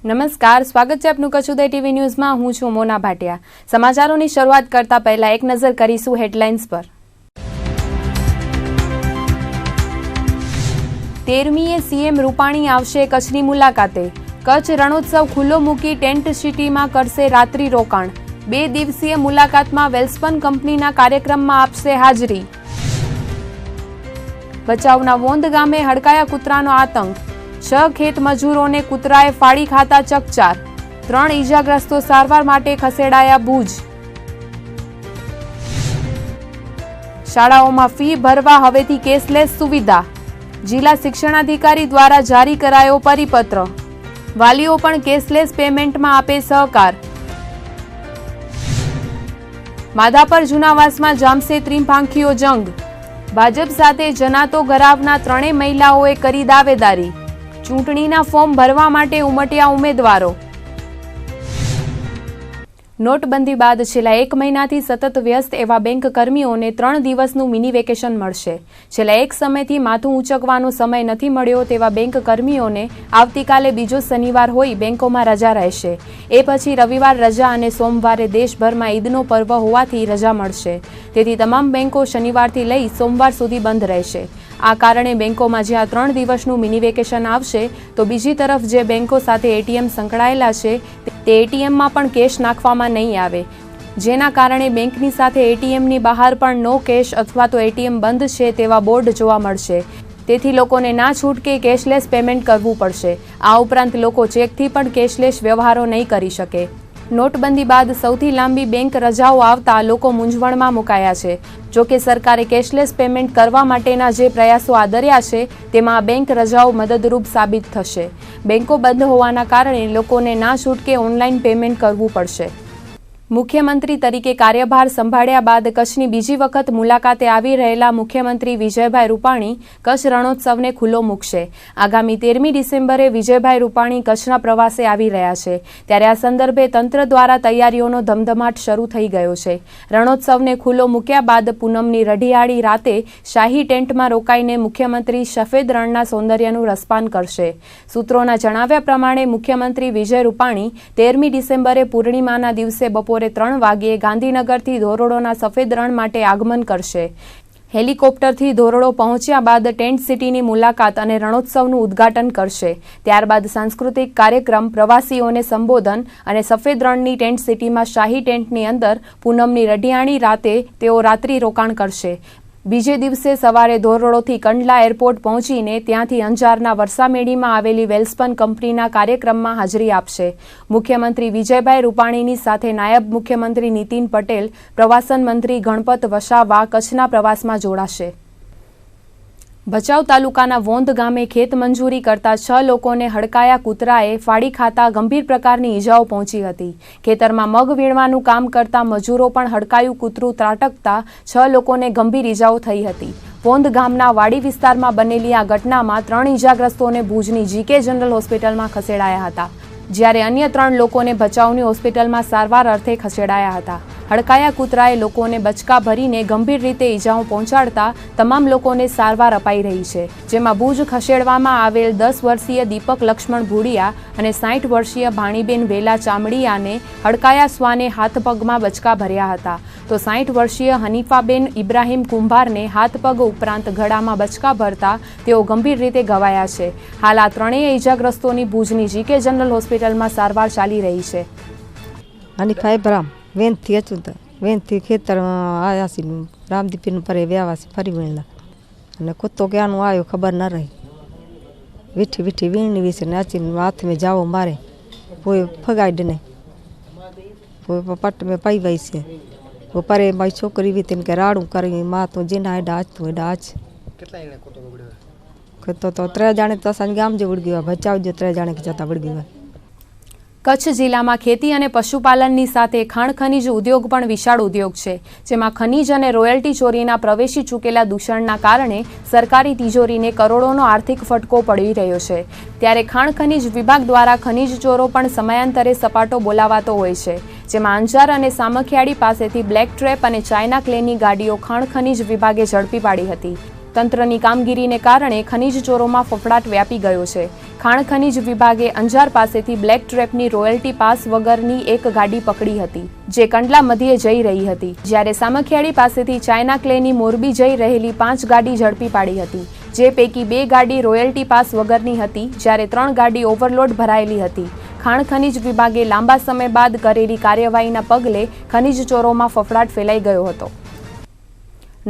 નમસ્કાર, સ્વાગત છે આપનું કચ્છ ઉદય ટીવી ન્યૂઝમાં। હું છું મોના ભાટિયા। સમાચારોની શરૂઆત કરતા પહેલા એક નજર કરીશું હેડલાઇન્સ પર। 13મીએ સીએમ રૂપાણી આવશે કચ્છની મુલાકાતે। કચ્છ રણોત્સવ ખુલ્લો મૂકી ટેન્ટ સિટીમાં કરશે રાત્રિ રોકાણ। 2 દિવસીય મુલાકાતમાં વેલ્સપન કંપનીના કાર્યક્રમમાં આપશે હાજરી। ભચાઉના વોંધ ગામે હડકાયા કૂતરાનો આતંક। 6 ખેત મજૂરોને કૂતરાએ ફાડી ખાતા ચકચાર। 3 ઈજાગ્રસ્તો સારવાર માટે ખસેડાયા ભુજ। શાળાઓમાં ફી ભરવા હવેથી કેશલેસ સુવિધા। જિલ્લા શિક્ષણાધિકારી દ્વારા જારી કરાયો પરિપત્ર। વાલીઓ પણ કેશલેસ પેમેન્ટમાં આપે સહકાર। માધાપર જૂનાવાસમાં જામશે ત્રિપાંખીયો જંગ। ભાજપ સાથે જનાતો ગરાવના 3 મહિલાઓએ કરી દાવેદારી। ચૂંટણીના ફોર્મ ભરવા માટે ઉમટ્યા ઉમેદવારો। નોટબંધી બાદ છેલ્લા 1 મહિનાથી સતત વ્યસ્ત એવા બેંક કર્મીઓને 3 દિવસનું મિની વેકેશન મળશે। છેલ્લા એક સમયથી માથું ઊંચકવાનો સમય નથી મળ્યો તેવા બેંક કર્મીઓને આવતીકાલે બીજો શનિવાર હોઈ બેંકોમાં રજા રહેશે। એ પછી રવિવાર રજા અને સોમવારે દેશભરમાં ઈદનો પર્વ હોવાથી રજા મળશે। તેથી તમામ બેંકો શનિવારથી લઈ સોમવાર સુધી બંધ રહેશે। આ કારણે બેંકોમાં જ્યાં 3 દિવસનું મિની વેકેશન આવશે તો બીજી તરફ જે બેંકો સાથે એટીએમ સંકળાયેલા છે તે એટીએમમાં પણ કેશ નાખવામાં નહીં આવે, જેના કારણે બેંકની સાથે એટીએમની બહાર પણ નો કેશ અથવા તો એટીએમ બંધ છે તેવા બોર્ડ જોવા મળશે। તેથી લોકોને ના છૂટકે કેશલેસ પેમેન્ટ કરવું પડશે। આ ઉપરાંત લોકો ચેકથી પણ કેશલેસ વ્યવહારો નહીં કરી શકે। નોટબંધી બાદ સૌથી લાંબી બેંક રજાઓ આવતા લોકો મૂંઝવણમાં મુકાયા છે। જોકે સરકારે કેશલેસ પેમેન્ટ કરવા માટેના જે પ્રયાસો આદર્યા છે તેમાં બેંક રજાઓ મદદરૂપ સાબિત થશે। બેંકો બંધ હોવાના કારણે લોકોને ના છૂટકે ઓનલાઈન પેમેન્ટ કરવું પડશે। મુખ્યમંત્રી તરીકે કાર્યભાર સંભાળ્યા બાદ કચ્છની બીજી વખત મુલાકાતે આવી રહેલા મુખ્યમંત્રી વિજયભાઈ રૂપાણી કચ્છ રણોત્સવને ખુલ્લો મૂકશે। આગામી 13મી ડિસેમ્બરે વિજયભાઈ રૂપાણી કચ્છના પ્રવાસે આવી રહ્યા છે, ત્યારે આ સંદર્ભે તંત્ર દ્વારા તૈયારીઓનો ધમધમાટ શરૂ થઈ ગયો છે। રણોત્સવને ખુલ્લો મૂક્યા બાદ પૂનમની રઢિયાળી રાતે શાહી ટેન્ટમાં રોકાઈને મુખ્યમંત્રી સફેદ રણના સૌંદર્યનું રસપાન કરશે। સૂત્રોના જણાવ્યા પ્રમાણે મુખ્યમંત્રી વિજય રૂપાણી 13મી ડિસેમ્બરે પૂર્ણિમાના દિવસે બપોરે 3 વાગ્યે ગાંધીનગરથી ધોરડોના સફેદ રણ માટે આગમન કરશે। હેલિકોપ્ટરથી ધોરડો પહોંચ્યા બાદ ટેન્ટ સિટીની મુલાકાત અને રણોત્સવનું ઉદ્ઘાટન કરશે। ત્યારબાદ સાંસ્કૃતિક કાર્યક્રમ, પ્રવાસીઓને સંબોધન અને સફેદ રણની ટેન્ટ સિટીમાં શાહી ટેન્ટની અંદર પૂનમની રઢિયાળી રાતે તેઓ રાત્રિ રોકાણ કરશે। બીજે દિવસે સવારે ધોરડોથી કંડલા એરપોર્ટ પહોંચીને ત્યાંથી અંજારના વરસામેડીમાં આવેલી વેલ્સપન કંપનીના કાર્યક્રમમાં હાજરી આપશે। મુખ્યમંત્રી વિજયભાઈ રૂપાણીની સાથે નાયબ મુખ્યમંત્રી નીતિન પટેલ, પ્રવાસન મંત્રી ગણપત વસાવા કચ્છના પ્રવાસમાં જોડાશે। ભચાઉ તાલુકાના વોંધ ગામે ખેત મંજૂરી કરતા 6 લોકોને હડકાયા કૂતરાએ ફાડી ખાતા ગંભીર પ્રકારની ઈજાઓ પહોંચી હતી। ખેતરમાં મગ વીણવાનું કામ કરતા મજૂરો પણ હડકાયું કૂતરું ત્રાટકતા 6 લોકોને ગંભીર ઈજાઓ થઈ હતી। વોંધ ગામના વાડી વિસ્તારમાં બનેલી આ ઘટનામાં 3 ઈજાગ્રસ્તોને ભુજની જીકે જનરલ હોસ્પિટલમાં ખસેડાયા હતા, જ્યારે અન્ય 3 લોકોને ભચાઉની હોસ્પિટલમાં સારવાર અર્થે ખસેડાયા હતા। હડકાયા કૂતરાએ લોકોને બચકા ભરીને ગંભીર રીતે ઈજાઓ પહોંચાડતા તમામ લોકોને સારવાર અપાઈ રહી છે, જેમાં ભુજ ખસેડવામાં આવેલ 10 વર્ષીય દીપક લક્ષ્મણ ભુડિયા અને 60 વર્ષીય ભાણીબેન વેલા ચામડીયાને હડકાયા શ્વાને હાથ પગમાં બચકા ભર્યા હતા, તો 60 વર્ષીય હનીફાબેન ઇબ્રાહીમ કુંભારને હાથ પગ ઉપરાંત ગળામાં બચકા ભરતા તેઓ ગંભીર રીતે ઘવાયા છે। હાલ આ 3 ઈજાગ્રસ્તોની ભુજની જીકે જનરલ હોસ્પિટલમાં સારવાર ચાલી રહી છે। હનીફા ઇબ્રાહીમ વેનથી અચુતા વેનથી ખેતરમાં આવ્યા છે, રામદીપીનું પરે વ્યાવા છે, ફરી વળેલા અને કૂતો ક્યાંનું આવ્યો ખબર ન રહી। વીઠી વીઠી વીણી વિશે નાચીને હાથમાં જાવો મારે કોઈ ફગાડ નહીં, કોઈ પટ મેં પાઈ વઈ છે, કોઈ પરે મારી છોકરી વી તેને કે રાડું કરી માં તો જેના હેડા આજ તો હેડા આજ કૂતો તો 3 જાણે તો સાંજ ગામ જે ઉડી ગયો, ભચાઉ જે 3 જાણે કે જતા ઉડી ગયો। કચ્છ જિલ્લામાં ખેતી અને પશુપાલનની સાથે ખાણ ખનીજ ઉદ્યોગ પણ વિશાળ ઉદ્યોગ છે, જેમાં ખનીજ અને રોયલ્ટી ચોરીના પ્રવેશી ચૂકેલા દૂષણના કારણે સરકારી તિજોરીને કરોડોનો આર્થિક ફટકો પડી રહ્યો છે। ત્યારે ખાણ ખનીજ વિભાગ દ્વારા ખનીજ ચોરો પણ સમયાંતરે સપાટો બોલાવાતો હોય છે, જેમાં અંજાર અને સામખિયાળી પાસેથી બ્લેક ટ્રેપ અને ચાઇના ક્લેની ગાડીઓ ખાણ ખનીજ વિભાગે ઝડપી પાડી હતી। તંત્રની કામગીરીને કારણે ખનીજ ચોરોમાં ફફડાટ વ્યાપી ગયો છે। ખાણ ખનીજ વિભાગે અંજાર પાસેથી બ્લેક ટ્રેપની રોયલ્ટી પાસ વગરની એક ગાડી પકડી હતી, જે કંડલા મધ્યે જઈ રહી હતી, જ્યારે સામખિયાળી પાસેથી ચાઇના ક્લેની મોરબી જઈ રહેલી 5 ગાડી ઝડપી પાડી હતી, જે પૈકી 2 ગાડી રોયલ્ટી પાસ વગરની હતી, જ્યારે 3 ગાડી ઓવરલોડ ભરાયેલી હતી. ખાણ ખનીજ વિભાગે લાંબા સમય બાદ કરેલી કાર્યવાહીના પગલે ખનીજ ચોરોમાં ફફડાટ ફેલાઈ ગયો હતો.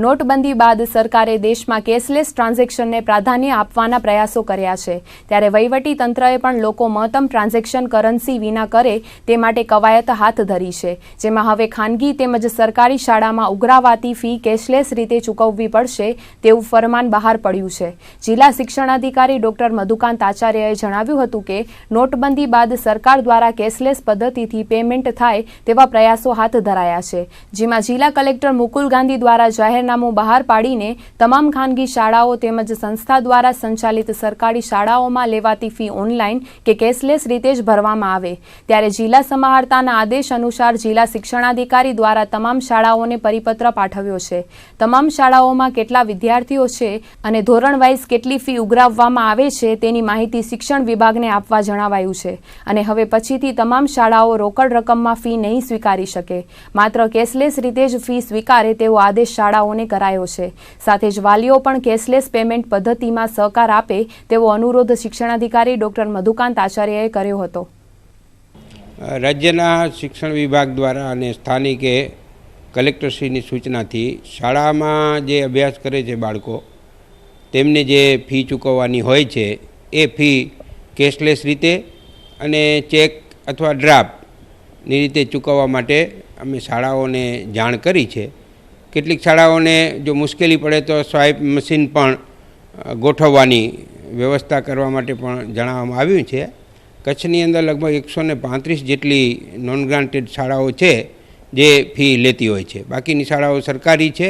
નોટબંધી બાદ સરકારે દેશમાં કેશલેસ ટ્રાન્ઝેક્શનને પ્રાધાન્ય આપવાના પ્રયાસો કર્યા છે, ત્યારે વહીવટી તંત્રએ પણ લોકો મહત્તમ ટ્રાન્ઝેક્શન કરન્સી વિના કરે તે માટે કવાયત હાથ ધરી છે, જેમાં હવે ખાનગી તેમજ સરકારી શાળામાં ઉઘરાવાતી ફી કેશલેસ રીતે ચૂકવવી પડશે તેવું ફરમાન બહાર પડ્યું છે. જિલ્લા શિક્ષણાધિકારી ડોક્ટર મધુકાંત આચાર્યએ જણાવ્યું હતું કે નોટબંધી બાદ સરકાર દ્વારા કેશલેસ પદ્ધતિથી પેમેન્ટ થાય તેવા પ્રયાસો હાથ ધરાયા છે, જેમાં જિલ્લા કલેક્ટર મુકુલ ગાંધી દ્વારા જાહેર નામું બહાર પાડીને તમામ ખાનગી શાળાઓ તેમજ સંસ્થા દ્વારા સંચાલિત સરકારી શાળાઓમાં લેવાતી ફી ઓનલાઈન કે કેશલેસ રીતે જ ભરવામાં આવે. ત્યારે જિલ્લા સમાહર્તાના આદેશ અનુસાર જિલ્લા શિક્ષણાધિકારી દ્વારા તમામ શાળાઓને પરિપત્ર પાઠવ્યો છે. તમામ શાળાઓમાં કેટલા વિદ્યાર્થીઓ છે અને ધોરણ વાઇઝ કેટલી ફી ઉઘરાવવામાં આવે છે તેની માહિતી શિક્ષણ વિભાગને આપવા જણાવાયું છે, અને હવે પછીથી તમામ શાળાઓ રોકડ રકમમાં ફી નહીં સ્વીકારી શકે, માત્ર કેશલેસ રીતે જ ફી સ્વીકારે તેવો આદેશ શાળાઓને કરાયો છે. સાથે જ વાલીઓ પણ કેશલેસ પેમેન્ટ પદ્ધતિમાં સહકાર આપે તેવો અનુરોધ શિક્ષણાધિકારી ડોક્ટર મધુકાંત આચાર્યએ કર્યો હતો. રાજ્યના શિક્ષણ વિભાગ દ્વારા અને સ્થાનિકે કલેક્ટરશ્રીની સૂચનાથી શાળામાં જે અભ્યાસ કરે છે બાળકો, તેમને જે ફી ચૂકવવાની હોય છે એ ફી કેશલેસ રીતે અને ચેક અથવા ડ્રાફ્ટની રીતે ચૂકવવા માટે અમે શાળાઓને જાણ કરી છે. કેટલીક શાળાઓને જો મુશ્કેલી પડે તો સ્વાઇપ મશીન પણ ગોઠવવાની વ્યવસ્થા કરવા માટે પણ જણાવવામાં આવ્યું છે. કચ્છની અંદર લગભગ 135 જેટલી નોન ગ્રાન્ટેડ શાળાઓ છે જે ફી લેતી હોય છે. બાકીની શાળાઓ સરકારી છે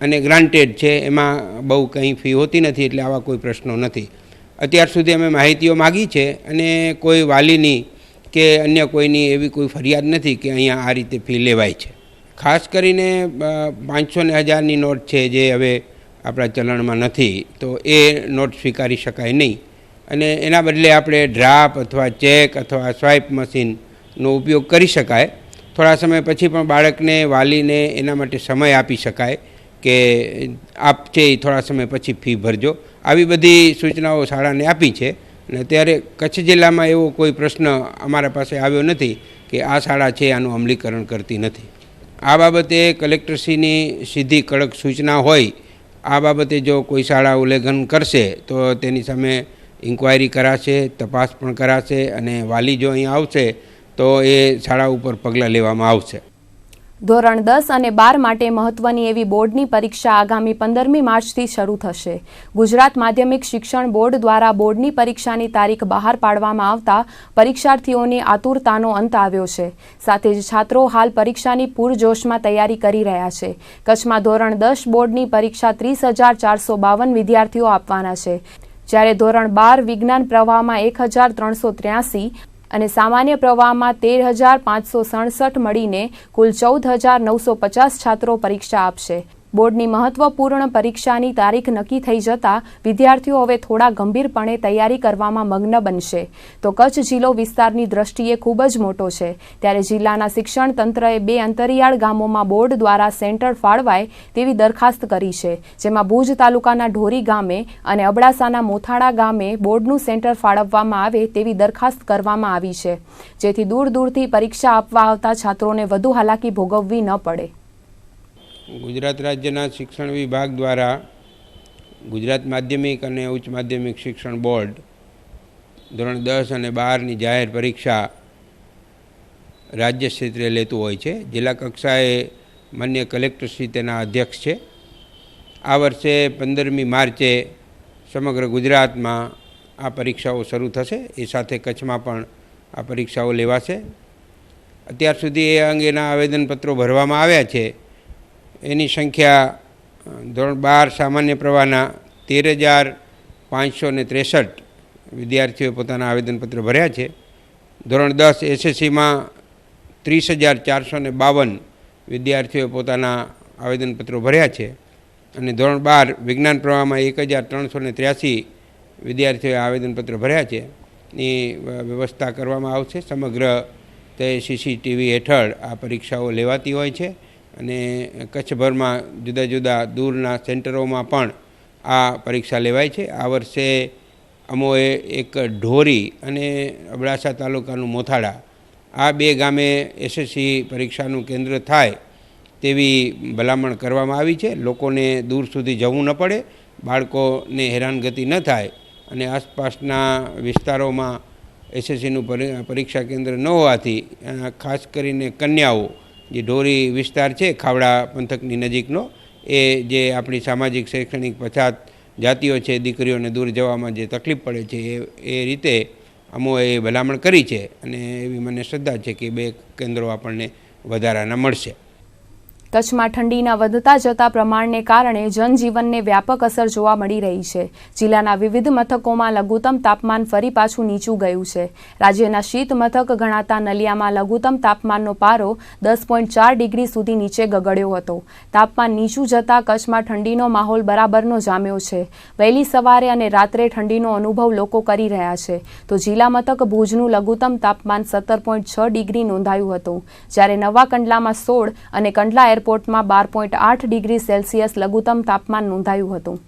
અને ગ્રાન્ટેડ છે, એમાં બહુ કંઈ ફી હોતી નથી, એટલે આવા કોઈ પ્રશ્નો નથી. અત્યાર સુધી અમે માહિતીઓ માગી છે અને કોઈ વાલીની કે અન્ય કોઈની એવી કોઈ ફરિયાદ નથી કે અહીંયા આ રીતે ફી લેવાય છે. ખાસ કરીને 500 ને 1000ની નોટ છે જે હવે આપણા ચલણમાં નથી, તો એ નોટ સ્વીકારી શકાય નહીં, અને એના બદલે આપણે ડ્રાફ્ટ અથવા ચેક અથવા સ્વાઇપ મશીનનો ઉપયોગ કરી શકાય. થોડા સમય પછી પણ બાળકને વાલીને એના માટે સમય આપી શકાય કે આપ છે એ થોડા સમય પછી ફી ભરજો. આવી બધી સૂચનાઓ શાળાને આપી છે, અને અત્યારે કચ્છ જિલ્લામાં એવો કોઈ પ્રશ્ન અમારા પાસે આવ્યો નથી કે આ શાળા છે આનું અમલીકરણ કરતી નથી. આ બાબતે કલેક્ટરશ્રીની સીધી કડક સૂચના હોય, આ બાબતે જો કોઈ શાળા ઉલ્લંઘન કરશે તો તેની સામે ઇન્ક્વાયરી કરાશે, તપાસ પણ કરાશે, અને વાલી જો અહીં આવશે તો એ શાળા ઉપર પગલાં લેવામાં આવશે. ધોરણ 10 અને 12 માટે મહત્વની એવી બોર્ડની પરીક્ષા આગામી 15મી માર્ચથી શરૂ થશે. ગુજરાત માધ્યમિક શિક્ષણ બોર્ડ દ્વારા બોર્ડની પરીક્ષાની તારીખ બહાર પાડવામાં આવતા પરીક્ષાર્થીઓની આતુરતાનો અંત આવ્યો છે. સાથે જ છાત્રો હાલ પરીક્ષાની પૂરજોશમાં તૈયારી કરી રહ્યા છે. કચ્છમાં ધોરણ 10 બોર્ડની પરીક્ષા 30,452 વિદ્યાર્થીઓ આપવાના છે, જ્યારે ધોરણ 12 વિજ્ઞાન પ્રવાહમાં 1,383 અને સામાન્ય પ્રવાહમાં 13,567 મળીને કુલ 14,950 છાત્રો પરીક્ષા આપશે. બોર્ડની મહત્વપૂર્ણ પરીક્ષાની તારીખ નક્કી થઈ જતા વિદ્યાર્થીઓ હવે થોડા ગંભીરપણે તૈયારી કરવામાં મગ્ન બનશે. તો કચ્છ જિલ્લો વિસ્તારની દ્રષ્ટિએ ખૂબ જ મોટો છે, ત્યારે જિલ્લાના શિક્ષણ તંત્રએ 2 અંતરિયાળ ગામોમાં બોર્ડ દ્વારા સેન્ટર ફાળવાય તેવી દરખાસ્ત કરી છે, જેમાં ભુજ તાલુકાના ઢોરી ગામે અને અબડાસાના મોથાળા ગામે બોર્ડનું સેન્ટર ફાળવવામાં આવે તેવી દરખાસ્ત કરવામાં આવી છે, જેથી દૂર દૂરથી પરીક્ષા આપવા આવતા છાત્રોને વધુ હાલાકી ભોગવવી ન પડે. ગુજરાત રાજ્યના શિક્ષણ વિભાગ દ્વારા ગુજરાત માધ્યમિક અને ઉચ્ચ માધ્યમિક શિક્ષણ બોર્ડ ધોરણ 10 અને 12ની જાહેર પરીક્ષા રાજ્ય ક્ષેત્રે લેતું હોય છે. જિલ્લા કક્ષાએ માન્ય કલેક્ટરશ્રી તેના અધ્યક્ષ છે. આ વર્ષે 15મી માર્ચે સમગ્ર ગુજરાતમાં આ પરીક્ષાઓ શરૂ થશે. એ સાથે કચ્છમાં પણ આ પરીક્ષાઓ લેવાશે. અત્યાર સુધી એ અંગેના આવેદનપત્રો ભરવામાં આવ્યા છે. એની સંખ્યા ધોરણ 12 સામાન્ય પ્રવાહના 13,563 વિદ્યાર્થીઓએ પોતાના આવેદનપત્ર ભર્યા છે. ધોરણ 10 એસએસસીમાં 30,452 વિદ્યાર્થીઓએ પોતાના આવેદનપત્રો ભર્યા છે, અને ધોરણ 12 વિજ્ઞાન પ્રવાહમાં 1,383 વિદ્યાર્થીઓએ આવેદનપત્ર ભર્યા છે. વ્યવસ્થા કરવામાં આવશે. સમગ્ર તે CCTV હેઠળ આ પરીક્ષાઓ લેવાતી હોય છે અને કચ્છભરમાં જુદા જુદા દૂરના સેન્ટરોમાં પણ આ પરીક્ષા લેવાય છે. આ વર્ષે અમોએ એક ઢોરી અને અબડાસા તાલુકાનું મોથાળા આ 2 ગામે SSC પરીક્ષાનું કેન્દ્ર થાય તેવી ભલામણ કરવામાં આવી છે. લોકોને દૂર સુધી જવું ન પડે, બાળકોને હેરાનગતિ ન થાય અને આસપાસના વિસ્તારોમાં SSCનું પરીક્ષા કેન્દ્ર ન હોવાથી ખાસ કરીને કન્યાઓ જે ઢોરી વિસ્તાર છે ખાવડા પંથકની નજીકનો, એ જે આપણી સામાજિક શૈક્ષણિક પછાત જાતિઓ છે, દીકરીઓને દૂર જવામાં જે તકલીફ પડે છે એ રીતે અમોએ ભલામણ કરી છે અને એવી મને શ્રદ્ધા છે કે 2 કેન્દ્રો આપણને વધારાના મળશે. કચ્છમાં ઠંડીના વધતા જતા પ્રમાણને કારણે જનજીવનને વ્યાપક અસર જોવા મળી રહી છે. જિલ્લાના વિવિધ મથકોમાં લઘુત્તમ તાપમાન ફરી પાછું નીચું ગયું છે. રાજ્યના શીત મથક ગણાતા નલિયામાં લઘુત્તમ તાપમાનનો પારો 10.4 ડિગ્રી સુધી નીચે ગગડ્યો હતો. તાપમાન નીચું જતા કચ્છમાં ઠંડીનો માહોલ બરાબરનો જામ્યો છે. વહેલી સવારે અને રાત્રે ઠંડીનો અનુભવ લોકો કરી રહ્યા છે. તો જિલ્લા મથક ભુજનું લઘુત્તમ તાપમાન 17.6 ડિગ્રી નોંધાયું હતું, જ્યારે નવા કંડલામાં 16 અને કંડલા એરપોર્ટમાં 12.8 ડિગ્રી સેલ્સિયસ લઘુત્તમ તાપમાન નોંધાયું હતું.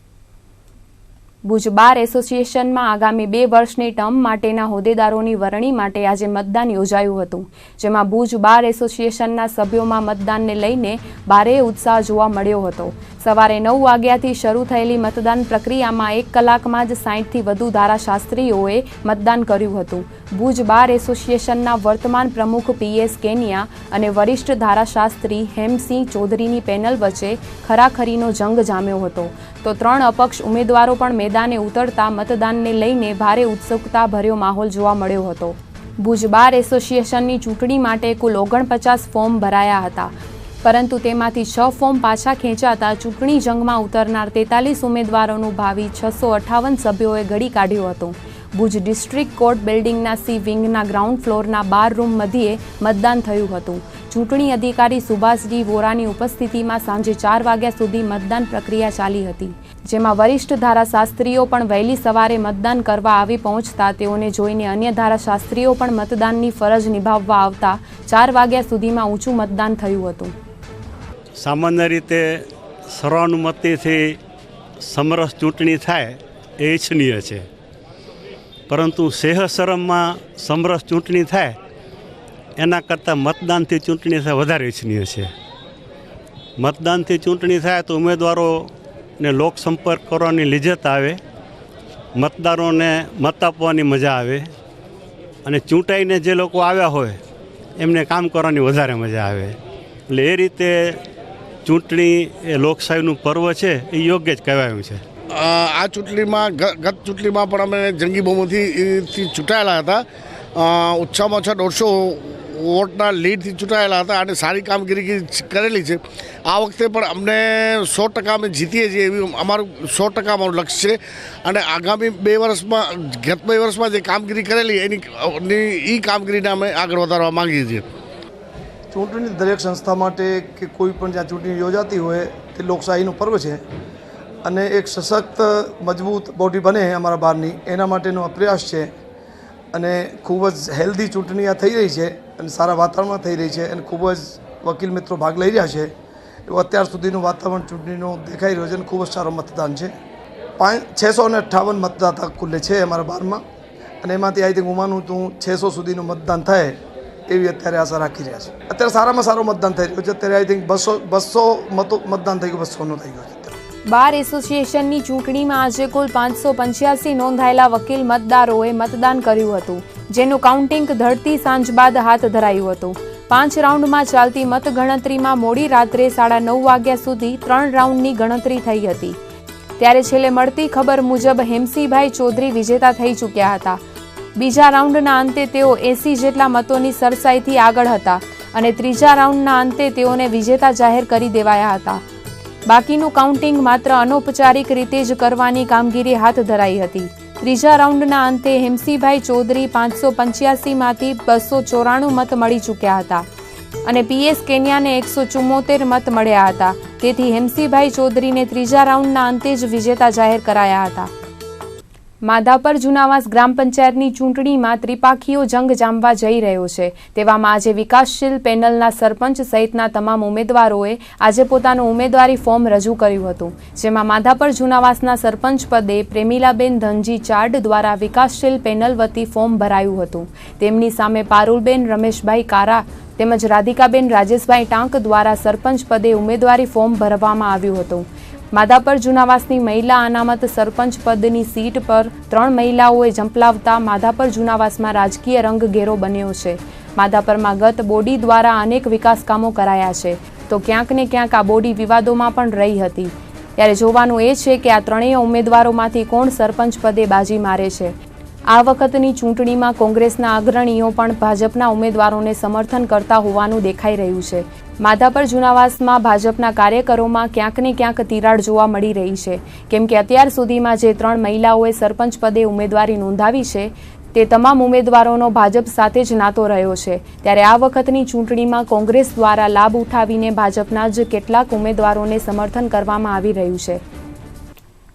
ભુજ બાર એસોસિએશનમાં આગામી 2 વર્ષની ટર્મ માટેના હોદ્દેદારોની વરણી માટે આજે મતદાન યોજાયું હતું, જેમાં ભુજ બાર એસોસિએશનના સભ્યોમાં મતદાનને લઈને ભારે ઉત્સાહ જોવા મળ્યો હતો. સવારે 9 વાગ્યાથી શરૂ થયેલી મતદાન પ્રક્રિયામાં 1 કલાકમાં જ 60થી વધુ ધારાશાસ્ત્રીઓએ મતદાન કર્યું હતું. ભુજ બાર એસોસિએશનના વર્તમાન પ્રમુખ PS કેનિયા અને વરિષ્ઠ ધારાશાસ્ત્રી હેમસિંહ ચૌધરીની પેનલ વચ્ચે ખરાખરીનો જંગ જામ્યો હતો. તો 3 અપક્ષ ઉમેદવારો પણ મેદાને ઉતરતા મતદાનને લઈને ભારે ઉત્સુકતા ભર્યો માહોલ જોવા મળ્યો હતો. ભુજ બાર એસોસિએશનની ચૂંટણી માટે કુલ 49 ફોર્મ ભરાયા હતા, પરંતુ તેમાંથી 6 ફોર્મ પાછા ખેંચાતા ચૂંટણી જંગમાં ઉતરનાર 43 ઉમેદવારોનું ભાવિ 658 સભ્યોએ ઘડી કાઢ્યું હતું. ભુજ ડિસ્ટ્રિક્ટ કોર્ટ બિલ્ડિંગના સી વિંગના ગ્રાઉન્ડ ફ્લોરના 12 રૂમ મધ્યે મતદાન થયું હતું. ચૂંટણી અધિકારી સુભાષજી વોરાની ઉપસ્થિતિમાં સાંજે 4 વાગ્યા સુધી મતદાન પ્રક્રિયા ચાલી હતી, જેમાં વરિષ્ઠ ધારાશાસ્ત્રીઓ પણ વહેલી સવારે મતદાન કરવા આવી પહોંચતા તેઓને જોઈને અન્ય ધારાશાસ્ત્રીઓ પણ મતદાનની ફરજ નિભાવવા આવતા 4 વાગ્યા સુધીમાં ઊંચું મતદાન થયું હતું. સામાન્ય રીતે સર્વાનુમતિથી સમરસ ચૂંટણી થાય એ ઈચ્છનીય છે, પરંતુ સેહશરમમાં સમરસ ચૂંટણી થાય એના કરતાં મતદાનથી ચૂંટણી થાય વધારે ઈચ્છનીય છે. મતદાનથી ચૂંટણી થાય તો ઉમેદવારોને લોકસંપર્ક કરવાની લિજ્જત આવે, મતદારોને મત આપવાની મજા આવે અને ચૂંટાઈને જે લોકો આવ્યા હોય એમને કામ કરવાની વધારે મજા આવે. એટલે એ રીતે ચૂંટણી એ લોકશાહીનું પર્વ છે, એ યોગ્ય જ કહેવાયું છે. આ ચૂંટણીમાં ગત ચૂંટણીમાં પણ અમે જંગી બહુમતીથી ચૂંટાયેલા હતા. ઓછામાં ઓછા 150 વોટના લીડથી ચૂંટાયેલા હતા અને સારી કામગીરી કરેલી છે. આ વખતે પણ અમને 100% અમે જીતીએ છીએ એવી અમારું 100% અમારું લક્ષ્ય છે અને આગામી 2 વર્ષમાં ગત 2 વર્ષમાં જે કામગીરી કરેલી એની કામગીરીને અમે આગળ વધારવા માંગીએ છીએ. ચૂંટણી દરેક સંસ્થા માટે કે કોઈ પણ જ્યાં ચૂંટણી યોજાતી હોય તે લોકશાહીનું પર્વ છે અને એક સશક્ત મજબૂત બોડી બને અમારા બહારની, એના માટેનો આ પ્રયાસ છે અને ખૂબ જ હેલ્ધી ચૂંટણી આ થઈ રહી છે અને સારા વાતાવરણમાં થઈ રહી છે અને ખૂબ જ વકીલ મિત્રો ભાગ લઈ રહ્યા છે. એવું અત્યાર સુધીનું વાતાવરણ ચૂંટણીનું દેખાઈ રહ્યું છે અને ખૂબ જ સારું મતદાન છે. 658 મતદાતા કુલ્લે છે અમારા બહારમાં અને એમાંથી આઈ થિંક હું માનું તો 600 સુધીનું મતદાન થાય એવી અત્યારે આશા રાખી રહ્યા છે. અત્યારે સારામાં સારું મતદાન થઈ રહ્યું છે. અત્યારે આઈ થિંક 200 મતદાન થઈ ગયું, 200નું થઈ ગયું છે. બાર એસોસિએશનની ચૂંટણીમાં આજે કુલ 585 નોંધાયેલા વકીલ મતદારોએ મતદાન કર્યું હતું, જેનું કાઉન્ટિંગ ઢળતી સાંજ બાદ હાથ ધરાયું હતું. 5 રાઉન્ડમાં ચાલતી મતગણતરીમાં મોડી રાત્રે 9:30 વાગ્યા સુધી 3 રાઉન્ડની ગણતરી થઈ હતી. ત્યારે છેલ્લે મળતી ખબર મુજબ હેમસિંહભાઈ ચૌધરી વિજેતા થઈ ચૂક્યા હતા. બીજા રાઉન્ડના અંતે તેઓ 80 જેટલા મતોની સરસાઈથી આગળ હતા અને ત્રીજા રાઉન્ડના અંતે તેઓને વિજેતા જાહેર કરી દેવાયા હતા. બાકીનું કાઉન્ટિંગ માત્ર અનૌપચારિક રીતે જ કરવાની કામગીરી હાથ ધરાઈ હતી. ત્રીજા રાઉન્ડના અંતે હેમસિંહભાઈ ચૌધરી 585માંથી 294 મત મળી ચૂક્યા હતા અને PS કેનિયાને 174 મત મળ્યા હતા. તેથી હેમસિંહભાઈ ચૌધરીને ત્રીજા રાઉન્ડના અંતે જ વિજેતા જાહેર કરાયા હતા. માધાપર જુનાવાસ ગ્રામ પંચાયતની ચૂંટણીમાં ત્રિપાખીયો જંગ જામવા જઈ રહ્યો છે. તેવામાં આજે વિકાસશીલ પેનલના સરપંચ સહિતના તમામ ઉમેદવારોએ આજે પોતાનું ઉમેદવારી ફોર્મ રજૂ કર્યું હતું, જેમાં માધાપર જુનાવાસના સરપંચ પદે પ્રેમીલાબેન ધનજી ચાડ દ્વારા વિકાસશીલ પેનલ વતી ફોર્મ ભરાયું હતું. તેમની સામે પારુલબેન રમેશભાઈ કારા તેમજ રાધિકાબેન રાજેશભાઈ ટાંક દ્વારા સરપંચ પદે ઉમેદવારી ફોર્મ ભરવામાં આવ્યું હતું. માધાપર જુનાવાસની મહિલા અનામત સરપંચ પદની સીટ પર 3 મહિલાઓએ ઝંપલાવતા માધાપર જુનાવાસમાં રાજકીય રંગ ઘેરો બન્યો છે. માધાપરમાં ગત બોડી દ્વારા અનેક વિકાસ કામો કરાયા છે, તો ક્યાંક ને ક્યાંક આ બોડી વિવાદોમાં પણ રહી હતી. ત્યારે જોવાનું એ છે કે આ ત્રણેય ઉમેદવારોમાંથી કોણ સરપંચ પદે બાજી મારે છે. આ વખતની ચૂંટણીમાં કોંગ્રેસના અગ્રણીઓ પણ ભાજપના ઉમેદવારોને સમર્થન કરતા હોવાનું દેખાઈ રહ્યું છે. માધાપર જુનાવાસમાં ભાજપના કાર્યકરોમાં ક્યાંક ને ક્યાંક તિરાડ જોવા મળી રહી છે, કેમ કે અત્યાર સુધીમાં જે 3 મહિલાઓએ સરપંચ પદે ઉમેદવારી નોંધાવી છે તે તમામ ઉમેદવારોનો ભાજપ સાથે જ નાતો રહ્યો છે. ત્યારે આ વખતની ચૂંટણીમાં કોંગ્રેસ દ્વારા લાભ ઉઠાવીને ભાજપના જ કેટલાક ઉમેદવારોને સમર્થન કરવામાં આવી રહ્યું છે.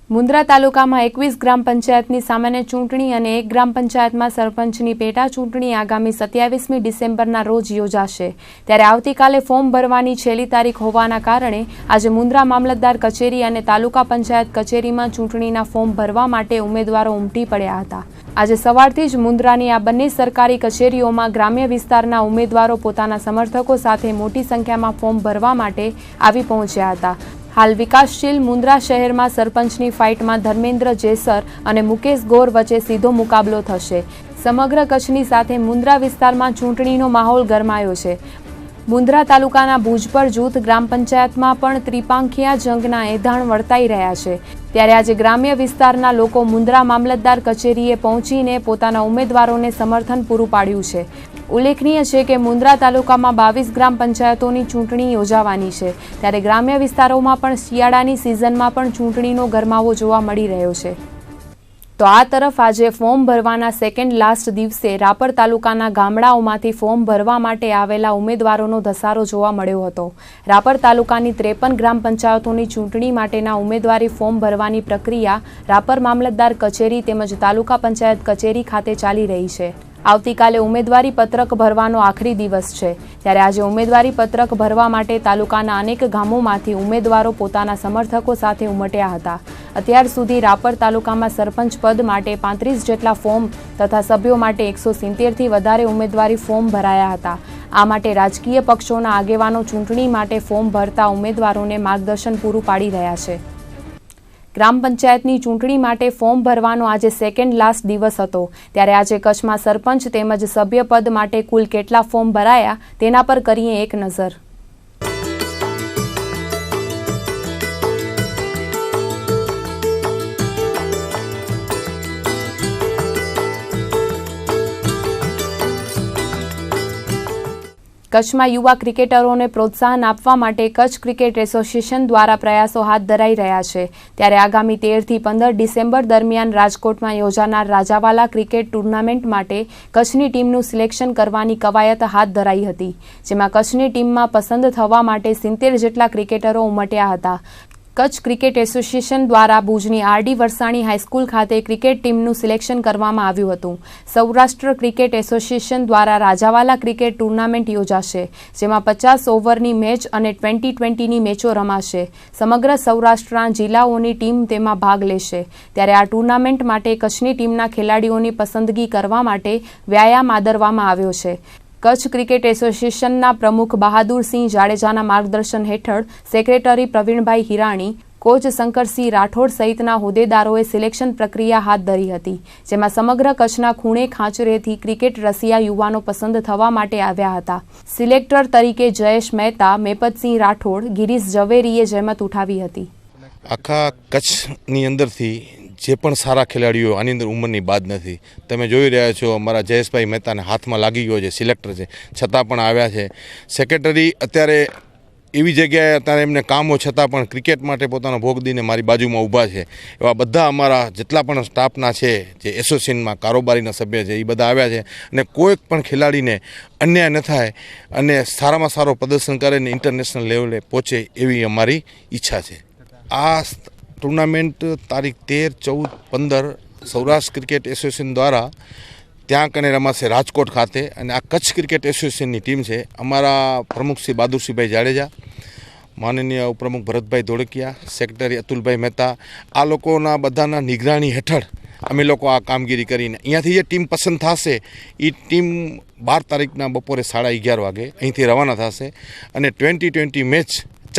મુન્દ્રા તાલુકામાં 21 ગ્રામ પંચાયતની સામાન્ય ચૂંટણી અને 1 ગ્રામ પંચાયતમાં સરપંચની પેટા ચૂંટણી આગામી 27મી ડિસેમ્બરના રોજ યોજાશે. ત્યારે આવતીકાલે ફોર્મ ભરવાની છેલ્લી તારીખ હોવાના કારણે આજે મુન્દ્રા મામલતદાર કચેરી અને તાલુકા પંચાયત કચેરીમાં ચૂંટણીના ફોર્મ ભરવા માટે ઉમેદવારો ઉમટી પડ્યા હતા. આજે સવારથી જ મુન્દ્રાની આ બંને સરકારી કચેરીઓમાં ગ્રામ્ય વિસ્તારના ઉમેદવારો પોતાના સમર્થકો સાથે મોટી સંખ્યામાં ફોર્મ ભરવા માટે આવી પહોંચ્યા હતા. હાલ વિકાસશીલ મુન્દ્રા શહેરમાં સરપંચની ફાઇટમાં ધર્મેન્દ્ર જેસર અને મુકેશ ગોર વચ્ચે સીધો મુકાબલો થશે. સમગ્ર કચ્છની સાથે મુન્દ્રા વિસ્તારમાં ચૂંટણીનો માહોલ ગરમાયો છે. મુન્દ્રા તાલુકાના ભુજપર જૂથ ગ્રામ પંચાયતમાં પણ ત્રિપાંખિયા જંગના એંધાણ વર્તાઈ રહ્યા છે. ત્યારે આજે ગ્રામ્ય વિસ્તારના લોકો મુન્દ્રા મામલતદાર કચેરીએ પહોંચીને પોતાના ઉમેદવારોને સમર્થન પૂરું પાડ્યું છે. ઉલ્લેખનીય છે કે મુન્દ્રા તાલુકામાં 22 ગ્રામ પંચાયતોની ચૂંટણી યોજાવાની છે. ત્યારે ગ્રામ્ય વિસ્તારોમાં પણ શિયાળાની સિઝનમાં પણ ચૂંટણીનો ગરમાવો જોવા મળી રહ્યો છે. તો આ તરફ આજે ફોર્મ ભરવાના સેકન્ડ લાસ્ટ દિવસે રાપર તાલુકાના ગામડાઓમાંથી ફોર્મ ભરવા માટે આવેલા ઉમેદવારોનો ધસારો જોવા મળ્યો હતો. રાપર તાલુકાની 53 ગ્રામ પંચાયતોની ચૂંટણી માટેના ઉમેદવારી ફોર્મ ભરવાની પ્રક્રિયા રાપર મામલતદાર કચેરી તેમજ તાલુકા પંચાયત કચેરી ખાતે ચાલી રહી છે. આવતીકાલે ઉમેદવારી પત્રક ભરવાનો આખરી દિવસ છે. ત્યારે આજે ઉમેદવારી પત્રક ભરવા માટે તાલુકાના અનેક ગામોમાંથી ઉમેદવારો પોતાના સમર્થકો સાથે ઉમટ્યા હતા. અત્યાર સુધી રાપર તાલુકામાં સરપંચ પદ માટે 35 જેટલા ફોર્મ તથા સભ્યો માટે 170થી વધારે ઉમેદવારી ફોર્મ ભરાયા હતા. આ માટે રાજકીય પક્ષોના આગેવાનો ચૂંટણી માટે ફોર્મ ભરતા ઉમેદવારોને માર્ગદર્શન પૂરું પાડી રહ્યા છે. ગ્રામ પંચાયતની ચૂંટણી માટે ફોર્મ ભરવાનો આજે સેકન્ડ લાસ્ટ દિવસ હતો. ત્યારે આજે કચ્છમાં સરપંચ તેમજ સભ્ય પદ માટે કુલ કેટલા ફોર્મ ભરાયા તેના પર કરીએ એક નજર. કચ્છમાં યુવા ક્રિકેટરોને પ્રોત્સાહન આપવા માટે કચ્છ ક્રિકેટ એસોસિએશન દ્વારા પ્રયાસો હાથ ધરાઈ રહ્યા છે. ત્યારે આગામી 13થી 15 ડિસેમ્બર દરમિયાન રાજકોટમાં યોજાનાર રાજાવાલા ક્રિકેટ ટુર્નામેન્ટ માટે કચ્છની ટીમનું સિલેક્શન કરવાની કવાયત હાથ ધરાઈ હતી, જેમાં કચ્છની ટીમમાં પસંદ થવા માટે 70 જેટલા ક્રિકેટરો ઉમટ્યા હતા. કચ્છ ક્રિકેટ એસોસિએશન દ્વારા ભુજની આરડી વરસાણી હાઈસ્કૂલ ખાતે ક્રિકેટ ટીમનું સિલેક્શન કરવામાં આવ્યું હતું. સૌરાષ્ટ્ર ક્રિકેટ એસોસિએશન દ્વારા રાજાવાલા ક્રિકેટ ટુર્નામેન્ટ યોજાશે, જેમાં 50 ઓવરની મેચ અને 20-20ની મેચો રમાશે. સમગ્ર સૌરાષ્ટ્રના જિલ્લાઓની ટીમ તેમાં ભાગ લેશે. ત્યારે આ ટુર્નામેન્ટ માટે કચ્છની ટીમના ખેલાડીઓની પસંદગી કરવા માટે વ્યાયામ આદરવામાં આવ્યો છે. કચ્છ ક્રિકેટ એસોસિએશનના પ્રમુખ બહાદુરસિંહ જાડેજાના માર્ગદર્શન હેઠળ સેક્રેટરી પ્રવીણભાઈ હિરાણી, કોચ શંકરસિંહ રાઠોડ સહિતના હોદ્દેદારોએ સિલેક્શન પ્રક્રિયા હાથ ધરી હતી, જેમાં સમગ્ર કચ્છના ખૂણે ખાંચરેથી ક્રિકેટ રસિયા યુવાનો પસંદ થવા માટે આવ્યા હતા. સિલેક્ટર તરીકે જયેશ મહેતા, મેપતસિંહ રાઠોડ, ગિરીશ ઝવેરીએ જહેમત ઉઠાવી હતી. આખા કચ્છની અંદરથી જે પણ સારા ખેલાડીઓ આની અંદર ઉંમરની બાદ નથી. તમે જોઈ રહ્યા છો અમારા જયેશભાઈ મહેતાને હાથમાં લાગી ગયો છે, સિલેક્ટર છે, છતાં પણ આવ્યા છે. સેક્રેટરી અત્યારે એવી જગ્યાએ અત્યારે એમને કામો છતાં પણ ક્રિકેટ માટે પોતાનો ભોગ દઈને મારી બાજુમાં ઊભા છે. એવા બધા અમારા જેટલા પણ સ્ટાફના છે, જે એસોસિએશનમાં કારોબારીના સભ્ય છે, એ બધા આવ્યા છે. અને કોઈ પણ ખેલાડીને અન્યાય ન થાય અને સારામાં સારો પ્રદર્શન કરે ને ઇન્ટરનેશનલ લેવલે પહોંચે એવી અમારી ઈચ્છા છે. આ ટુર્નામેન્ટ તારીખ 13, 14, 15 સૌરાષ્ટ્ર ક્રિકેટ એસોસિએશન દ્વારા ત્યાં કને રમાશે રાજકોટ ખાતે, અને આ કચ્છ ક્રિકેટ એસોસિએશનની ટીમ છે. અમારા પ્રમુખ શ્રી બહાદુરસિંહભાઈ જાડેજા, માનનીય ઉપપ્રમુખ ભરતભાઈ ધોળકિયા, સેક્રેટરી અતુલભાઈ મહેતા, આ લોકોના બધાના નિગરાણી હેઠળ અમે લોકો આ કામગીરી કરીને અહીંયાથી જે ટીમ પસંદ થશે એ ટીમ 12 તારીખના બપોરે 11:30 વાગે અહીંથી રવાના થશે. અને 2020 મેચ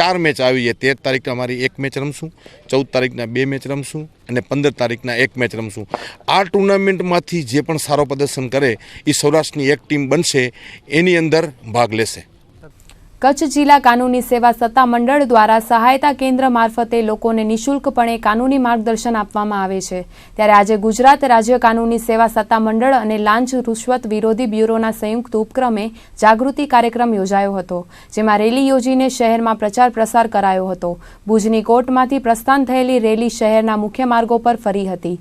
4 મેચ આવી છે. 13 તારીખના અમારી 1 મેચ રમશું, 14 તારીખના 2 મેચ રમશું અને 15 તારીખના 1 મેચ રમશું. આ ટુર્નામેન્ટમાંથી જે પણ સારો પ્રદર્શન કરે એ સૌરાષ્ટ્રની એક ટીમ બનશે, એની અંદર ભાગ લેશે. કચ્છ જિલ્લા કાનૂની સેવા સત્તા મંડળ દ્વારા સહાયતા કેન્દ્ર મારફતે લોકોને નિઃશુલ્કપણે કાનૂની માર્ગદર્શન આપવામાં આવે છે. ત્યારે આજે ગુજરાત રાજ્ય કાનૂની સેવા સત્તા મંડળ અને લાંચ રૂશ્વત વિરોધી બ્યુરોના સંયુક્ત ઉપક્રમે જાગૃતિ કાર્યક્રમ યોજાયો હતો, જેમાં રેલી યોજીને શહેરમાં પ્રચાર પ્રસાર કરાયો હતો. ભુજની કોર્ટમાંથી પ્રસ્થાન થયેલી રેલી શહેરના મુખ્ય માર્ગો પર ફરી હતી.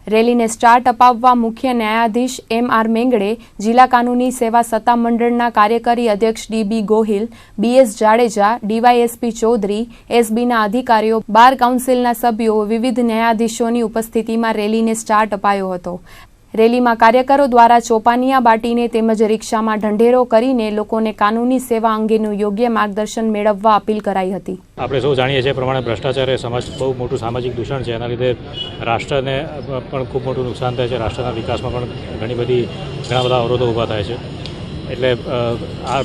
રેલીને સ્ટાર્ટ અપાવવા મુખ્ય ન્યાયાધીશ M.R. મેંગડે, જિલ્લા કાનૂની સેવા સત્તા મંડળના કાર્યકારી અધ્યક્ષ D.B. Gohil, B.S. Jadeja, DYSP Chaudhary, SBના અધિકારીઓ, બાર કાઉન્સિલના સભ્યો, વિવિધ ન્યાયાધીશોની ઉપસ્થિતિમાં રેલીને સ્ટાર્ટ અપાયો હતો. રેલીમાં કાર્યકરો દ્વારા ચોપાનિયા બાટીને તેમજ રિક્ષામાં ઢંઢેરો કરીને લોકોને કાનૂની સેવા અંગેનું યોગ્ય માર્ગદર્શન મેળવવા અપીલ કરાઈ હતી. આપણે સૌ જાણીએ છીએ પ્રમાણે ભ્રષ્ટાચાર એ સમાજ બહુ મોટું સામાજિક દૂષણ છે. એના લીધે રાષ્ટ્રને પણ ખૂબ મોટું નુકસાન થાય છે. રાષ્ટ્રના વિકાસમાં પણ ઘણા બધા અવરોધો ઊભા થાય છે. એટલે આ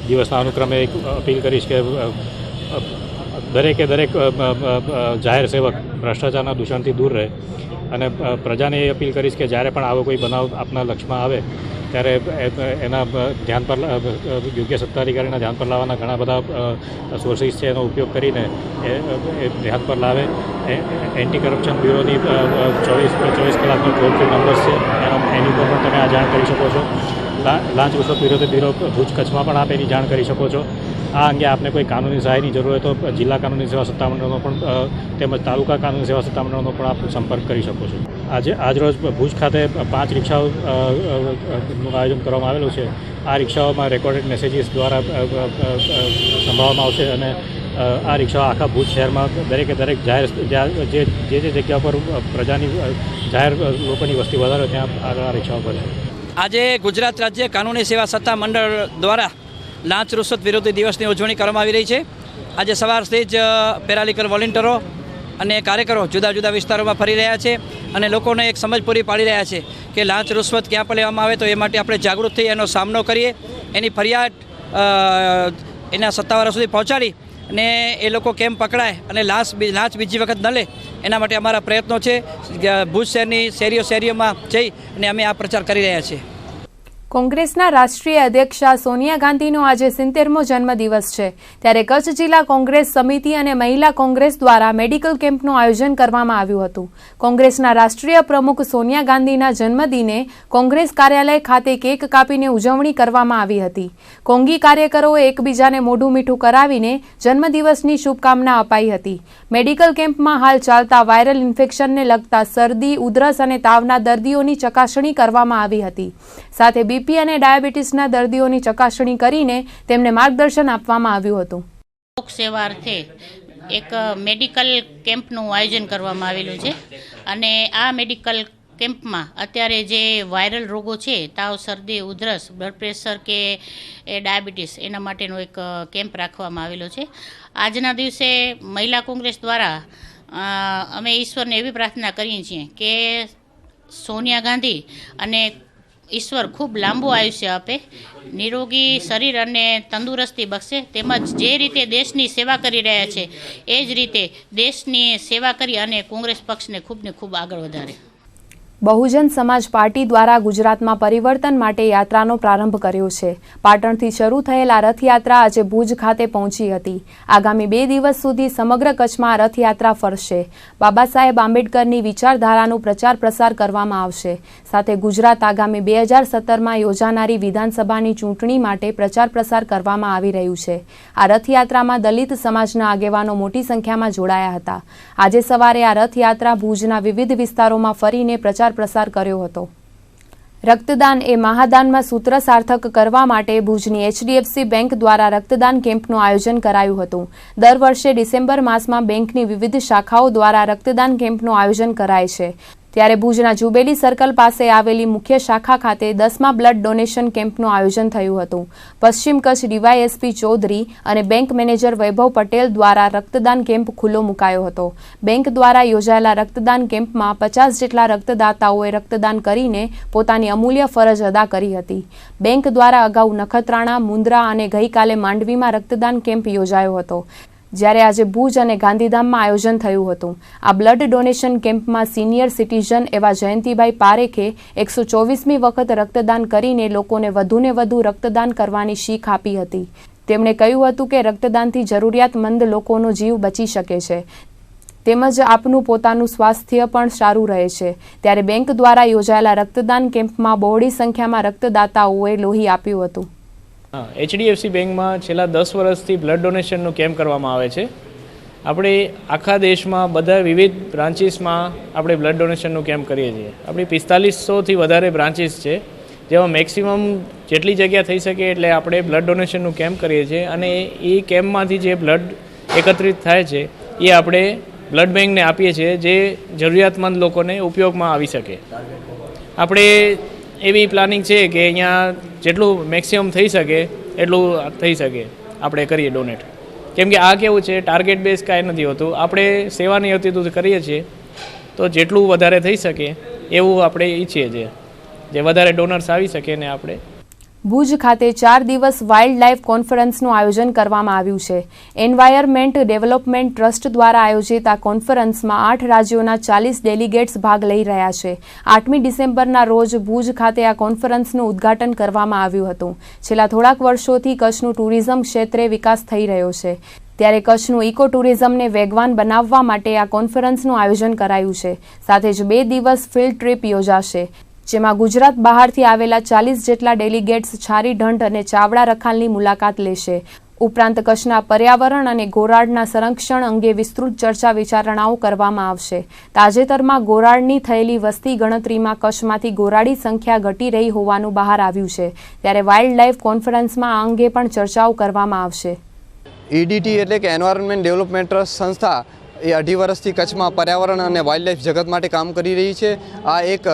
દિવસના અનુક્રમે એક અપીલ કરીશ કે દરેકે દરેક જાહેર સેવક ભ્રષ્ટાચારના દૂષણથી દૂર રહે, અને પ્રજાને એ અપીલ કરીશ કે જ્યારે પણ આવો કોઈ બનાવ આપના લક્ષમાં આવે ત્યારે એના ધ્યાન પર યોગ્ય સત્તાધિકારીના ધ્યાન પર લાવવાના ઘણા બધા સોર્સિસ છે, એનો ઉપયોગ કરીને એ ધ્યાન પર લાવે. એન્ટી કરપ્શન બ્યુરોની 24 કલાકનો ટોલ ફ્રી નંબર છે, એની ઉપર પણ તમે આ જાણ કરી શકો છો. લાંચ રૂશ્વત વિરોધી બ્યુરો ભુજ કચ્છમાં પણ આપ એની જાણ કરી શકો છો. આ અંગે આપને કોઈ કાનૂની સહાયની જરૂર હોય તો જિલ્લા કાનૂની સેવા સત્તામંડળનો પણ તેમજ તાલુકા કાનૂની સેવા સત્તામંડળનો પણ આપ સંપર્ક કરી શકો છો. આજરોજ ભુજ ખાતે 5 રિક્ષાઓનું આયોજન કરવામાં આવેલું છે. આ રિક્ષાઓમાં રેકોર્ડેડ મેસેજીસ દ્વારા સંભાળવામાં આવશે, અને આ રિક્ષાઓ આખા ભુજ શહેરમાં દરેકે દરેક જાહેર જે જગ્યા પર પ્રજાની જાહેર લોકોની વસ્તી વધારે ત્યાં આ રિક્ષાઓ પર છે. આજે ગુજરાત રાજ્ય કાનૂની સેવા સત્તા મંડળ દ્વારા લાંચ રૂશ્વત વિરોધી દિવસની ઉજવણી કરવામાં આવી રહી છે. આજે સવારથી જ પેરાલીગલ વોલેન્ટિયરો અને કાર્યકરો જુદા જુદા વિસ્તારોમાં ફરી રહ્યા છે અને લોકોને એક સમજ પૂરી પાડી રહ્યા છે કે લાંચ રૂશ્વત ક્યાં પણ લેવામાં આવે તો એ માટે આપણે જાગૃત થઈ એનો સામનો કરીએ, એની ફરિયાદ એના સત્તાવાળા સુધી પહોંચાડી અને એ લોકો કેમ પકડાય અને લાંચ બીજી વખત ન લે એના માટે અમારા પ્રયત્નો છે. ભુજ શહેરની શેરીઓમાં જઈ અને અમે આ પ્રચાર કરી રહ્યા છીએ. કોંગ્રેસના રાષ્ટ્રીય અધ્યક્ષા સોનિયા ગાંધીનો આજે 70મો જન્મદિવસ છે. ત્યારે કચ્છ જિલ્લા કોંગ્રેસ સમિતિ અને મહિલા કોંગ્રેસ દ્વારા મેડિકલ કેમ્પનું આયોજન કરવામાં આવ્યું હતું. કોંગ્રેસના રાષ્ટ્રીય પ્રમુખ સોનિયા ગાંધીના જન્મદિને કોંગ્રેસ કાર્યાલય ખાતે કેક કાપીને ઉજવણી કરવામાં આવી હતી. કોંગી કાર્યકરોએ એકબીજાને મોઢું મીઠું કરાવીને જન્મદિવસની શુભકામના અપાઈ હતી. મેડિકલ કેમ્પમાં હાલ ચાલતા વાયરલ ઇન્ફેક્શનને લગતા શરદી, ઉધરસ અને તાવના દર્દીઓની ચકાસણી કરવામાં આવી હતી. સાથે બીપી અને ડાયાબિટીસના દર્દીઓની ચકાસણી કરીને તેમને માર્ગદર્શન આપવામાં આવ્યું હતું. લોક સેવા અર્થે એક મેડિકલ કેમ્પનું આયોજન કરવામાં આવેલું છે, અને આ મેડિકલ કેમ્પમાં અત્યારે જે વાયરલ રોગો છે, તાવ, શરદી, ઉધરસ, બ્લડ પ્રેશર કે ડાયાબિટીસ, એના માટેનો એક કેમ્પ રાખવામાં આવેલો છે. આજના દિવસે મહિલા કોંગ્રેસ દ્વારા અમે ઈશ્વરને એવી પ્રાર્થના કરીએ છીએ કે સોનિયા ગાંધી અને ઈશ્વર ખૂબ લાંબુ આયુષ્ય આપે, નિરોગી શરીર અને તંદુરસ્તી બક્ષે, તેમજ જે રીતે દેશની સેવા કરી રહ્યા છે એ જ રીતે દેશની સેવા કરી અને કોંગ્રેસ પક્ષને ખૂબ ને ખૂબ આગળ વધારે. બહુજન સમાજ પાર્ટી દ્વારા ગુજરાતમાં પરિવર્તન માટે યાત્રાનો પ્રારંભ કર્યો છે. પાટણથી શરૂ થયેલા રથયાત્રા આજે ભુજ ખાતે પહોંચી હતી. આગામી 2 દિવસ સુધી સમગ્ર કચ્છમાં રથયાત્રા ફરશે. બાબા સાહેબ આંબેડકરની વિચારધારાનું પ્રચાર પ્રસાર કરવામાં આવશે. સાથે ગુજરાત આગામી 2017માં યોજાનારી વિધાનસભાની ચૂંટણી માટે પ્રચાર પ્રસાર કરવામાં આવી રહ્યું છે. આ રથયાત્રામાં દલિત સમાજના આગેવાનો મોટી સંખ્યામાં જોડાયા હતા. આજે સવારે આ રથયાત્રા ભુજના વિવિધ વિસ્તારોમાં ફરીને પ્રચાર પ્રસાર કર્યો હતો. રક્તદાન એ મહાદાનમાં સૂત્ર સાર્થક કરવા માટે ભુજની HDFC બેંક દ્વારા રક્તદાન કેમ્પનું આયોજન કરાયું હતું. દર વર્ષે ડિસેમ્બર માસમાં બેંકની વિવિધ શાખાઓ દ્વારા રક્તદાન કેમ્પનું આયોજન કરાય છે. ત્યારે ભુજના જુબેલી સર્કલ પાસે આવેલી મુખ્ય શાખા ખાતે 10મા બ્લડ ડોનેશન કેમ્પનું આયોજન થયું હતું. પશ્ચિમ કચ્છ ડીવાયએસપી ચૌધરી અને બેંક મેનેજર વૈભવ પટેલ દ્વારા રક્તદાન કેમ્પ ખુલ્લો મુકાયો હતો. બેંક દ્વારા યોજાયેલા રક્તદાન કેમ્પમાં 50 જેટલા રક્તદાતાઓએ રક્તદાન કરીને પોતાની અમૂલ્ય ફરજ અદા કરી હતી. બેંક દ્વારા અગાઉ નખત્રાણા, મુન્દ્રા અને ગઈકાલે માંડવીમાં રક્તદાન કેમ્પ યોજાયો હતો, જ્યારે આજે ભુજ અને ગાંધીધામમાં આયોજન થયું હતું. આ બ્લડ ડોનેશન કેમ્પમાં સિનિયર સિટીઝન એવા જયંતિભાઈ પારેખે 124મી વખત રક્તદાન કરીને લોકોને વધુને વધુ રક્તદાન કરવાની શીખ આપી હતી. તેમણે કહ્યું હતું કે રક્તદાનથી જરૂરિયાતમંદ લોકોનો જીવ બચી શકે છે, તેમજ આપનું પોતાનું સ્વાસ્થ્ય પણ સારું રહે છે. ત્યારે બેંક દ્વારા યોજાયેલા રક્તદાન કેમ્પમાં બહોળી સંખ્યામાં રક્તદાતાઓએ લોહી આપ્યું હતું. HDFC બેંકમાં છેલ્લા 10 વર્ષથી બ્લડ ડોનેશનનું કેમ્પ કરવામાં આવે છે. આપણે આખા દેશમાં બધા વિવિધ બ્રાન્ચીસમાં આપણે બ્લડ ડોનેશનનું કેમ્પ કરીએ છીએ. આપણી 4500થી વધારે બ્રાન્ચીસ છે, જેમાં મેક્સિમમ જેટલી જગ્યા થઈ શકે એટલે આપણે બ્લડ ડોનેશનનું કેમ્પ કરીએ છીએ. અને એ કેમ્પમાંથી જે બ્લડ એકત્રિત થાય છે એ આપણે બ્લડ બેંકને આપીએ છીએ, જે જરૂરિયાતમંદ લોકોને ઉપયોગમાં આવી શકે. આપણે એવી પ્લાનિંગ છે કે અહીંયા જેટલું મેક્સિમમ થઈ શકે એટલું થઈ શકે આપણે કરીએ ડોનેટ. કેમ કે આ કેવું છે, ટાર્ગેટ બેઝ કાંઈ નથી હોતું, આપણે સેવાની હેતુથી કરીએ છીએ, તો જેટલું વધારે થઈ શકે એવું આપણે ઈચ્છીએ છીએ, જે વધારે ડોનર્સ આવી શકે ને આપણે. ભુજ ખાતે 4 દિવસ વાઇલ્ડ લાઇફ કોન્ફરન્સનું આયોજન કરવામાં આવ્યું છે. એન્વાયરમેન્ટ ડેવલપમેન્ટ ટ્રસ્ટ દ્વારા આયોજિત આ કોન્ફરન્સમાં 8 રાજ્યોના 40 ડેલિગેટ્સ ભાગ લઈ રહ્યા છે. 8મી ડિસેમ્બરના રોજ ભુજ ખાતે આ કોન્ફરન્સનું ઉદ્ઘાટન કરવામાં આવ્યું હતું. છેલ્લા થોડાક વર્ષોથી કચ્છનું ટુરિઝમ ક્ષેત્રે વિકાસ થઈ રહ્યો છે, ત્યારે કચ્છનું ઇકો ટુરિઝમને વેગવાન બનાવવા માટે આ કોન્ફરન્સનું આયોજન કરાયું છે. સાથે જ 2 દિવસ ફિલ્ડ ટ્રીપ યોજાશે, જેમાં ગુજરાત બહારથી આવેલા 40 જેટલા ડેલિગેટ્સ છારી ઢંઢ અને ચાવડા રખાલની મુલાકાત લેશે. ઉપરાંત કચ્છના પર્યાવરણ અને ગોરાડના સંરક્ષણ અંગે વિસ્તૃત ચર્ચા વિચારણાઓ કરવામાં આવશે. તાજેતરમાં ગોરાડની થયેલી વસ્તી ગણતરીમાં કચ્છમાંથી ગોરાડી સંખ્યા ઘટી રહી હોવાનું બહાર આવ્યું છે, ત્યારે વાઇલ્ડ લાઇફ કોન્ફરન્સમાં આ અંગે પણ ચર્ચાઓ કરવામાં આવશે. EDT એટલે કે એન્વાયરમેન્ટ ડેવલપમેન્ટ ટ્રસ્ટ સંસ્થા એ 2.5 વર્ષથી કચ્છમાં પર્યાવરણ અને વાઇલ્ડ લાઇફ જગત માટે કામ કરી રહી છે. આ એક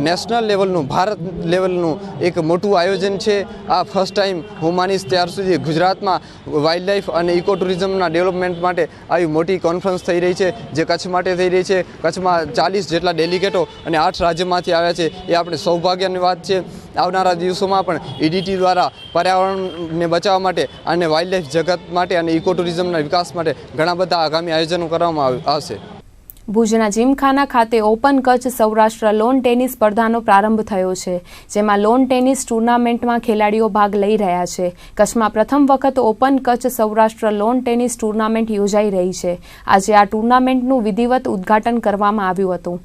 નેશનલ લેવલનું, ભારત લેવલનું એક મોટું આયોજન છે. આ ફર્સ્ટ ટાઈમ હું માનીશ ત્યાર સુધી ગુજરાતમાં વાઇલ્ડ લાઇફ અને ઇકો ટુરિઝમના ડેવલપમેન્ટ માટે આવી મોટી કોન્ફરન્સ થઈ રહી છે, જે કચ્છ માટે થઈ રહી છે. કચ્છમાં 40 જેટલા ડેલિગેટો અને 8 રાજ્યમાંથી આવ્યા છે, એ આપણે સૌભાગ્યની વાત છે. આવનારા દિવસોમાં પણ EDT દ્વારા પર્યાવરણને બચાવવા માટે અને વાઇલ્ડ લાઇફ જગત માટે અને ઇકો ટુરિઝમના વિકાસ માટે ઘણા બધા આગામી આયોજનો કરવામાં આવશે. ભુજના જીમખાના ખાતે open Kutch Saurashtra lawn tennis સ્પર્ધાનો પ્રારંભ થયો છે, જેમાં લોન ટેનિસ ટુર્નામેન્ટમાં ખેલાડીઓ ભાગ લઈ રહ્યા છે. કચ્છમાં પ્રથમ વખત open Kutch Saurashtra lawn tennis tournament યોજાઈ રહી છે. આજે આ ટુર્નામેન્ટનું વિધિવત ઉદ્ઘાટન કરવામાં આવ્યું હતું.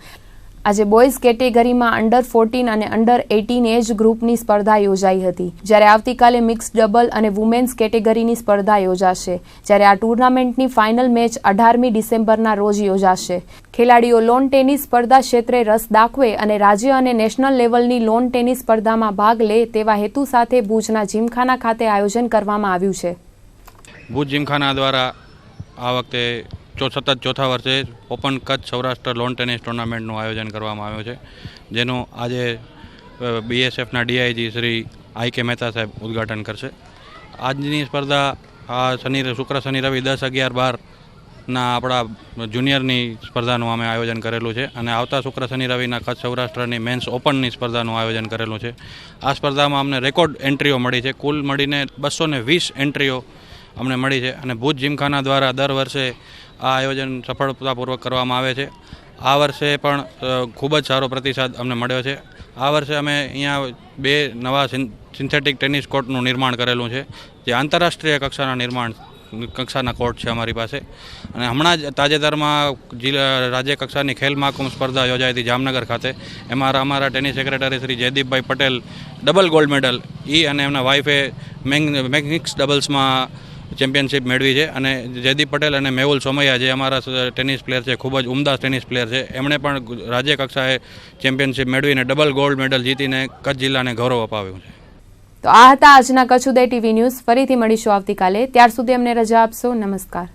આજે બોયઝ કેટેગરીમાં અંડર 14 અને અંડર 18 એજ ગ્રુપની સ્પર્ધા યોજાઈ હતી, જ્યારે આવતીકાલે મિક્સ ડબલ અને વુમેન્સ કેટેગરીની સ્પર્ધા યોજાશે. જ્યારે આ ટુર્નામેન્ટની ફાઇનલ મેચ 18મી ડિસેમ્બરના રોજ યોજાશે. ખેલાડીઓ લોન ટેનિસ સ્પર્ધા ક્ષેત્રે રસ દાખવે અને રાજ્ય અને નેશનલ લેવલની લોન ટેનિસ સ્પર્ધામાં ભાગ લે તેવા હેતુ સાથે ભુજના જીમખાના ખાતે આયોજન કરવામાં આવ્યું છે. ભુજ જીમખાના દ્વારા આ વખતે સતત ચોથા વર્ષે open Kutch Saurashtra lawn tennis ટુર્નામેન્ટનું આયોજન કરવામાં આવ્યું છે, જેનું આજે BSFના DIG શ્રી I.K. મહેતા સાહેબ ઉદ્ઘાટન કરશે. આજની સ્પર્ધા આ શુક્ર શનિ રવિ 10, 11, 12ના આપણા જુનિયરની સ્પર્ધાનું અમે આયોજન કરેલું છે, અને આવતા શુક્ર શનિ રવિના કચ્છ સૌરાષ્ટ્રની મેન્સ ઓપનની સ્પર્ધાનું આયોજન કરેલું છે. આ સ્પર્ધામાં અમને રેકોર્ડ એન્ટ્રીઓ મળી છે. કુલ મળીને 220 એન્ટ્રીઓ અમને મળી છે, અને ભુજ જીમખાના દ્વારા દર વર્ષે આ આયોજન સફળતાપૂર્વક કરવામાં આવે છે. આ વર્ષે પણ ખૂબ જ સારો પ્રતિસાદ અમને મળ્યો છે. આ વર્ષે અમે અહીંયા 2 નવા સિન્થેટિક ટેનિસ કોર્ટનું નિર્માણ કરેલું છે, જે આંતરરાષ્ટ્રીય કક્ષાના કોર્ટ છે અમારી પાસે. અને હમણાં જ તાજેતરમાં રાજ્ય કક્ષાની ખેલ મહાકુંભ સ્પર્ધા યોજાઈ હતી જામનગર ખાતે. એમાં અમારા tennis secretary Shri Jaydeepbhai Patel double gold medal, અને એમના વાઇફે મિક્સ ડબલ્સમાં ચેમ્પિયનશિપ મેળવી છે. અને જયદીપ પટેલ અને મેહુલ સોમૈયા, જે અમારા ટેનિસ પ્લેયર છે, ખૂબ જ ઉમદા ટેનિસ પ્લેયર છે, એમણે પણ રાજ્ય કક્ષાએ ચેમ્પિયનશિપ મેળવીને ડબલ ગોલ્ડ મેડલ જીતીને કચ્છ જિલ્લાને ગૌરવ અપાવ્યું છે. તો આ હતા આજના કચ્છ ઉદય TV ન્યૂઝ. ફરીથી મળીશું આવતીકાલે. ત્યાર સુધી અમને રજા આપશો. નમસ્કાર.